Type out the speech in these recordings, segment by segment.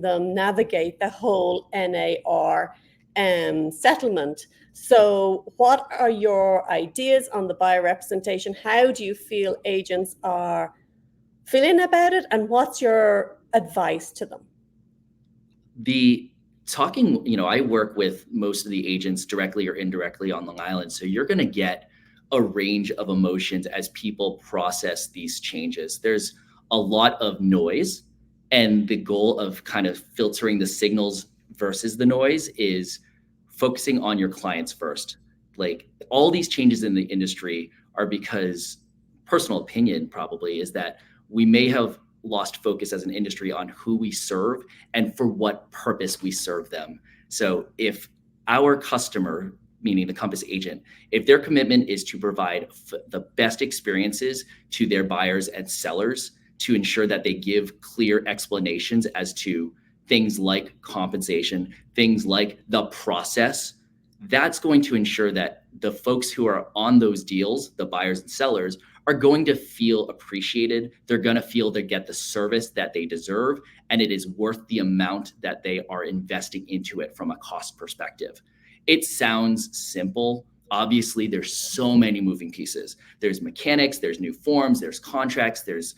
them navigate the whole NAR settlement. So what are your ideas on the buyer representation? How do you feel agents are feeling about it, and what's your advice to them? I work with most of the agents directly or indirectly on Long Island. So you're going to get a range of emotions as people process these changes. There's a lot of noise, and the goal of kind of filtering the signals versus the noise is focusing on your clients first. Like, all these changes in the industry are because, personal opinion probably, is that we may have lost focus as an industry on who we serve and for what purpose we serve them. So if our customer, meaning the Compass agent, if their commitment is to provide the best experiences to their buyers and sellers, to ensure that they give clear explanations as to things like compensation, things like the process, that's going to ensure that the folks who are on those deals, the buyers and sellers, are going to feel appreciated. They're going to feel they get the service that they deserve, and it is worth the amount that they are investing into it from a cost perspective. It sounds simple. Obviously, there's so many moving pieces. There's mechanics, there's new forms, there's contracts, there's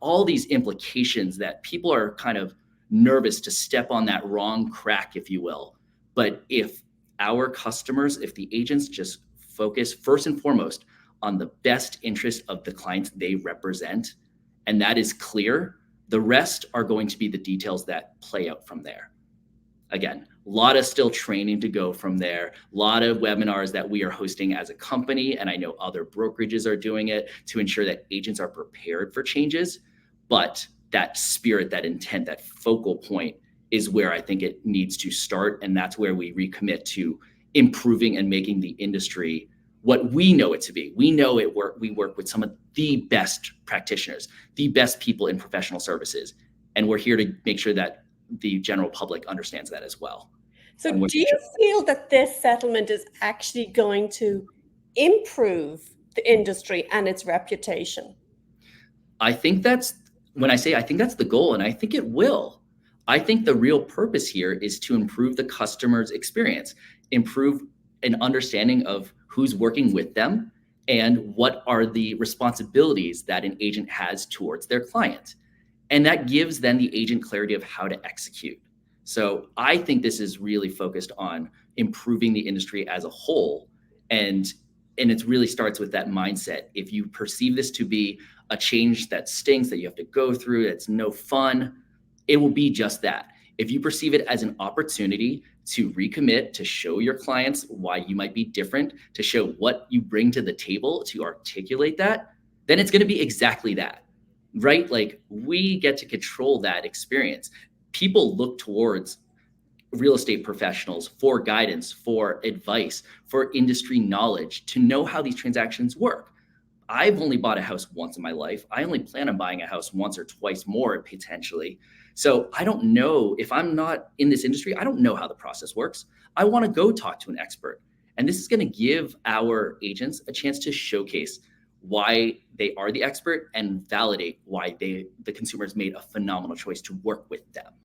all these implications that people are kind of nervous to step on that wrong crack, if you will. But if our customers, if the agents just focus first and foremost on the best interest of the clients they represent, and that is clear, the rest are going to be the details that play out from there. Again, a lot of still training to go from there, a lot of webinars that we are hosting as a company, and I know other brokerages are doing it to ensure that agents are prepared for changes. But that spirit, that intent, that focal point is where I think it needs to start. And that's where we recommit to improving and making the industry what we know it to be. We know we work with some of the best practitioners, the best people in professional services. And we're here to make sure that the general public understands that as well. So do you feel that this settlement is actually going to improve the industry and its reputation? I think that's the goal, and I think it will. I think the real purpose here is to improve the customer's experience, improve an understanding of who's working with them and what are the responsibilities that an agent has towards their client. And that gives then the agent clarity of how to execute. So I think this is really focused on improving the industry as a whole. And it really starts with that mindset. If you perceive this to be a change that stinks, that you have to go through, that's no fun, it will be just that. If you perceive it as an opportunity to recommit, to show your clients why you might be different, to show what you bring to the table, to articulate that, then it's going to be exactly that, right? Like, we get to control that experience. People look towards real estate professionals for guidance, for advice, for industry knowledge, to know how these transactions work. I've only bought a house once in my life. I only plan on buying a house once or twice more potentially. So I don't know, if I'm not in this industry, I don't know how the process works. I want to go talk to an expert. And this is going to give our agents a chance to showcase why they are the expert and validate why the consumers made a phenomenal choice to work with them.